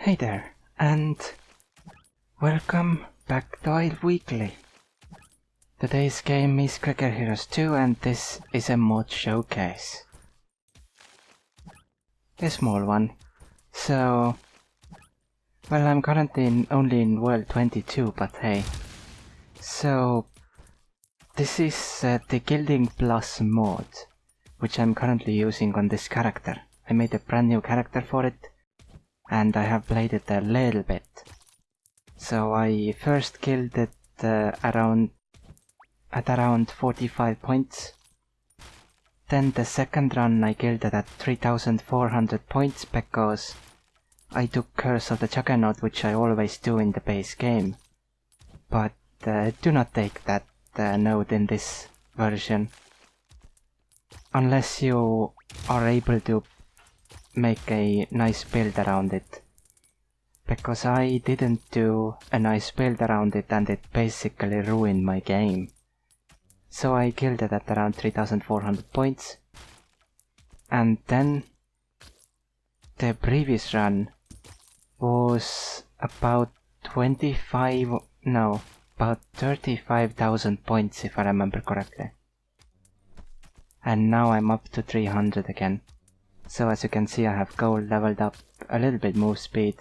Hey there, and welcome back to Isle Weekly. Today's game is Clicker Heroes 2 and this is a mod showcase. A small one. So, well, I'm currently only in World 22, but hey. So, this is the GildingPlus mod, which I'm currently using on this character. I made a brand new character for it, and I have played it a little bit. So I first killed it at around 45 points. Then the second run I killed it at 3400 points because I took Curse of the Juggernaut, which I always do in the base game. But do not take that note in this version. Unless you are able to make a nice build around it. Because I didn't do a nice build around it and it basically ruined my game. So I killed it at around 3400 points. And then the previous run was about 35,000 points if I remember correctly. And now I'm up to 300 again. So as you can see, I have gold leveled up, a little bit move speed,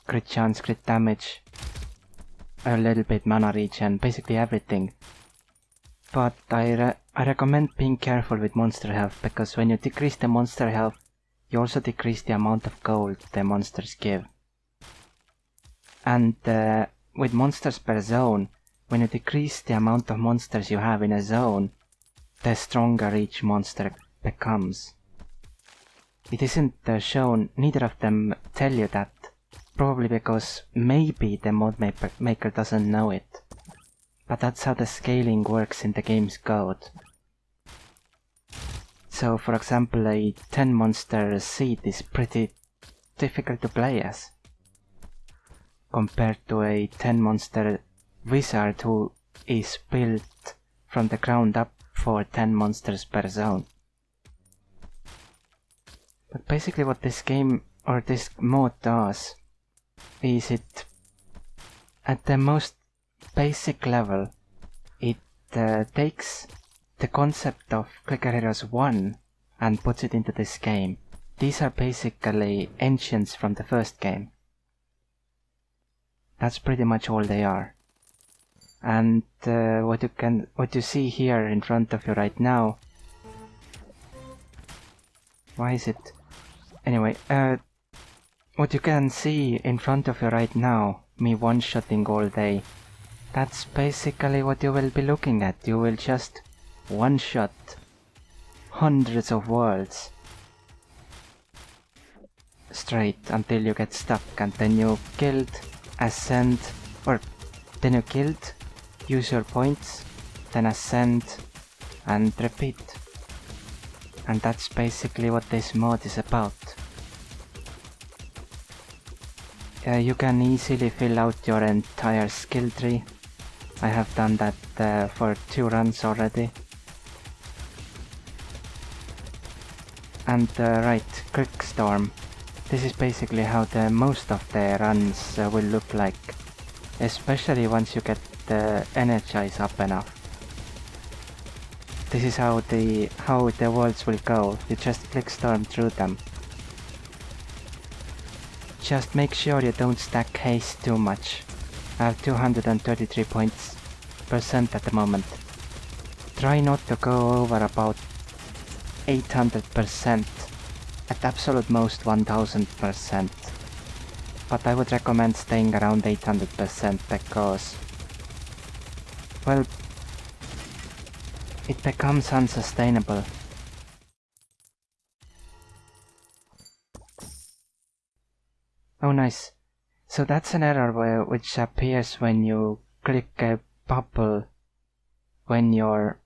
crit chance, crit damage, a little bit mana regen, basically everything. But I recommend being careful with monster health, because when you decrease the monster health, you also decrease the amount of gold the monsters give. And with monsters per zone, when you decrease the amount of monsters you have in a zone, the stronger each monster becomes. It isn't shown, neither of them tell you that, probably because maybe the mod maker doesn't know it. But that's how the scaling works in the game's code. So for example, a 10 monster seed is pretty difficult to play as, compared to a 10 monster wizard who is built from the ground up for 10 monsters per zone. But basically what this game, or this mod does, is it, at the most basic level, it takes the concept of Clicker Heroes 1 and puts it into this game. These are basically ancients from the first game. That's pretty much all they are. And what you see here in front of you right now. Why is it? Anyway, what you can see in front of you right now, me one-shotting all day, that's basically what you will be looking at. You will just one-shot hundreds of worlds straight until you get stuck, and then you killed, ascend, or then you killed, use your points, then ascend, and repeat. And that's basically what this mod is about. You can easily fill out your entire skill tree. I have done that for 2 runs already. And right, Quickstorm. This is basically how most of the runs will look like, especially once you get the energize up enough. This is how the worlds will go. You just Quickstorm through them. Just make sure you don't stack Haste too much. I have 233% at the moment. Try not to go over about 800%, at absolute most 1000%. But I would recommend staying around 800% because, well, it becomes unsustainable. Oh nice. So that's an error which appears when you click a bubble when you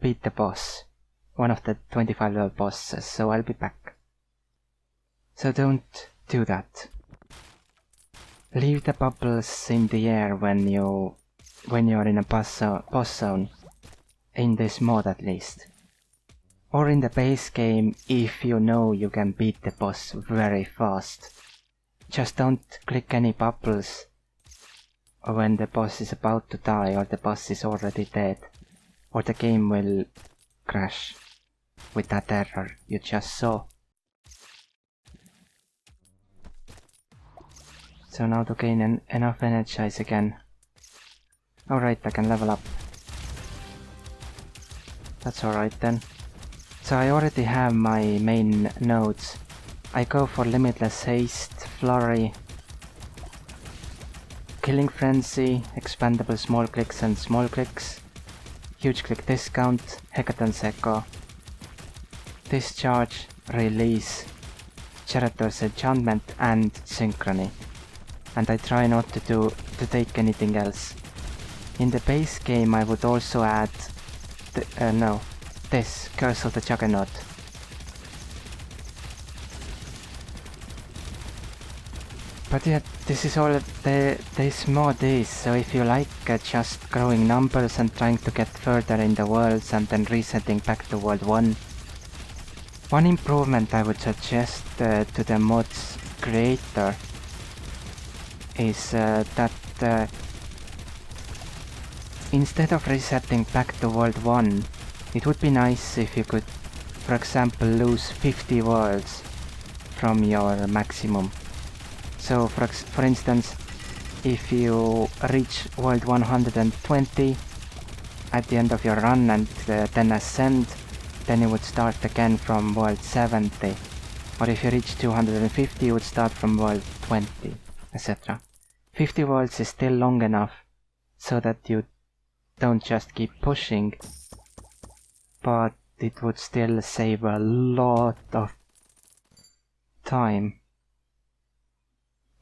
beat the boss. One of the 25 level bosses, so I'll be back. So don't do that. Leave the bubbles in the air when you're in a boss zone. In this mod at least. or in the base game if you know you can beat the boss very fast. Just don't click any bubbles when the boss is about to die or the boss is already dead, or the game will crash with that error you just saw. So now to gain enough energize again. Alright, I can level up. That's alright then. So I already have my main nodes. I go for Limitless Haste, Flurry, Killing Frenzy, Expandable Small Clicks and Small Clicks, Huge Click Discount, Hecaton's Echo, Discharge, Release, Charator's Enchantment and Synchrony. And I try not to take anything else. In the base game I would also add this Curse of the Juggernaut. But yeah, this is all this mod is, so if you like just growing numbers and trying to get further in the worlds and then resetting back to World 1, one improvement I would suggest to the mod's creator is that instead of resetting back to World 1, it would be nice if you could, for example, lose 50 worlds from your maximum. So for instance, if you reach World 120 at the end of your run and then ascend, then you would start again from World 70. Or if you reach 250, you would start from World 20, etc. 50 worlds is still long enough so that you don't just keep pushing, but it would still save a lot of time.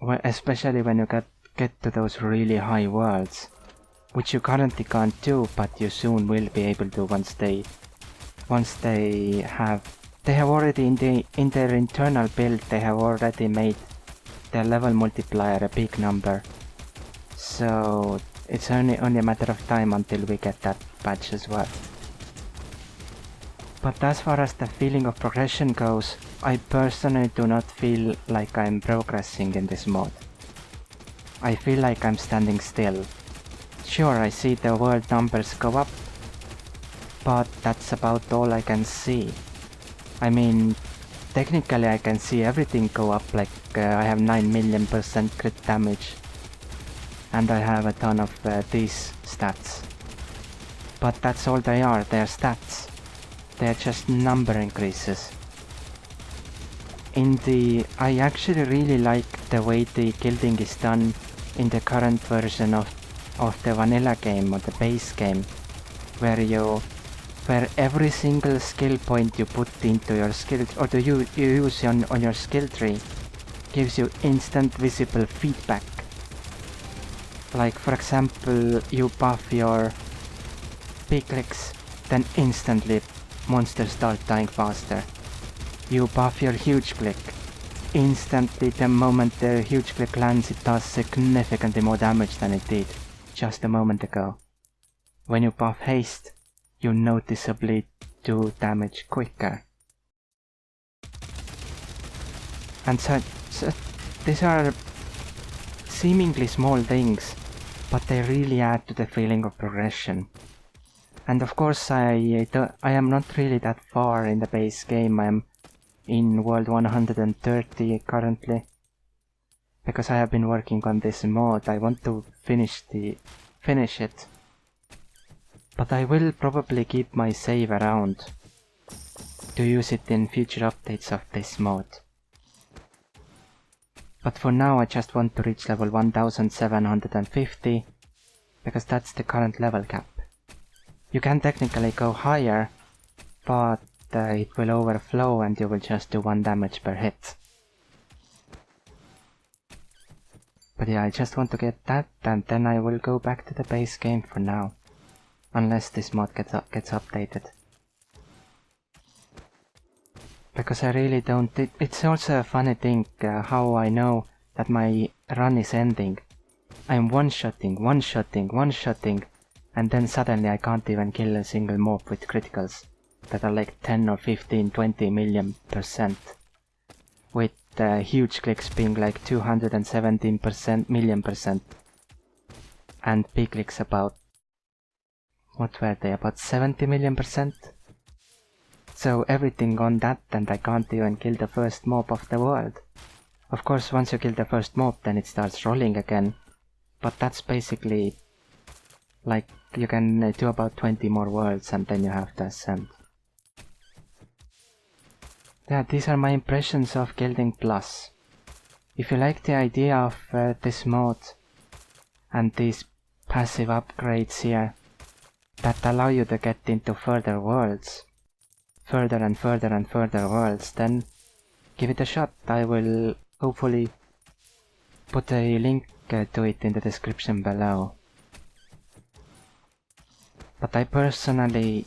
Well, especially when you get to those really high worlds, which you currently can't do, but you soon will be able to once they have already in their internal build, they have already made their level multiplier a big number. So it's only a matter of time until we get that patch as well. But as far as the feeling of progression goes, I personally do not feel like I'm progressing in this mod. I feel like I'm standing still. Sure, I see the world numbers go up, but that's about all I can see. I mean, technically I can see everything go up, like I have 9,000,000% crit damage, and I have a ton of these stats. But that's all they are, they're stats. They're just number increases. I actually really like the way the gilding is done in the current version of the vanilla game or the base game, where every single skill point you put into your skill or you use on your skill tree gives you instant visible feedback. Like for example, you buff your big clicks, then instantly monsters start dying faster. You buff your huge click. Instantly, the moment the huge click lands, it does significantly more damage than it did just a moment ago. When you buff haste, you noticeably do damage quicker. And so these are seemingly small things, but they really add to the feeling of progression. And of course I am not really that far in the base game. I am in World 130 currently, because I have been working on this mod. I want to finish it, but I will probably keep my save around to use it in future updates of this mod. But for now I just want to reach level 1750, because that's the current level cap. You can technically go higher, but it will overflow and you will just do 1 damage per hit. But yeah, I just want to get that, and then I will go back to the base game for now. Unless this mod gets updated. Because I really don't... It's also a funny thing how I know that my run is ending. I'm one-shotting, and then suddenly I can't even kill a single mob with criticals. that are like 10 or 15, 20 million%, with huge clicks being like 217% million%, and big clicks about, what were they, about 70 million%? So everything on that, and I can't even kill the first mob of the world. Of course, once you kill the first mob, then it starts rolling again, but that's basically like you can do about 20 more worlds and then you have to ascend. Yeah, these are my impressions of GildingPlus. If you like the idea of this mode and these passive upgrades here that allow you to get into further worlds, further and further and further worlds, then give it a shot. I will hopefully put a link to it in the description below. But I personally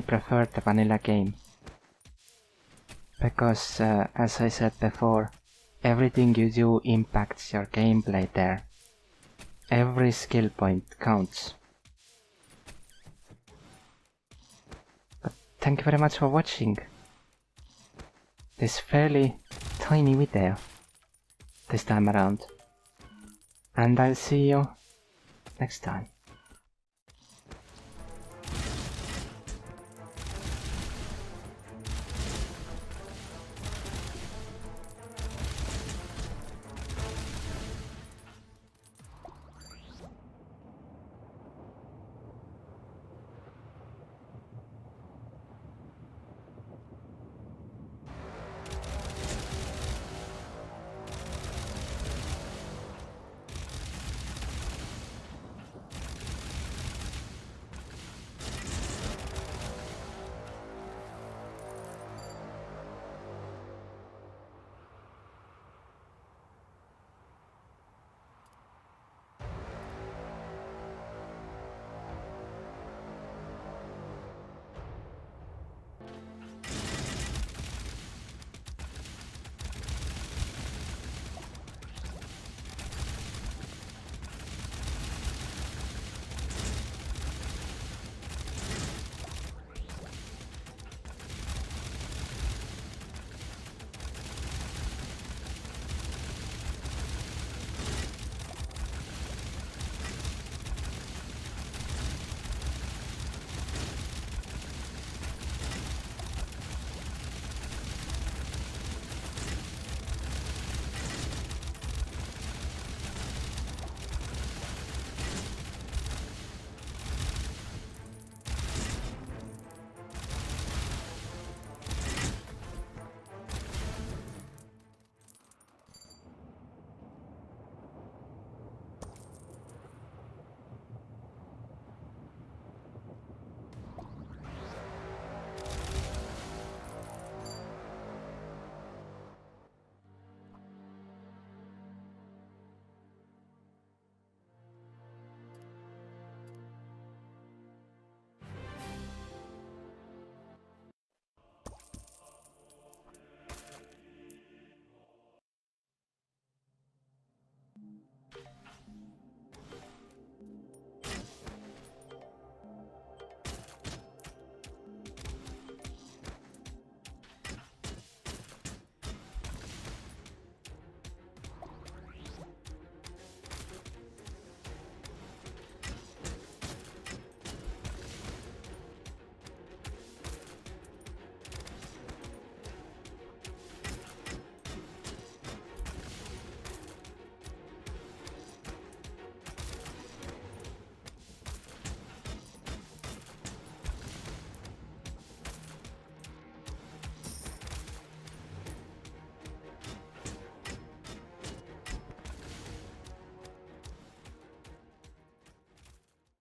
prefer the vanilla game. Because, as I said before, everything you do impacts your gameplay there. Every skill point counts. But thank you very much for watching this fairly tiny video this time around. And I'll see you next time.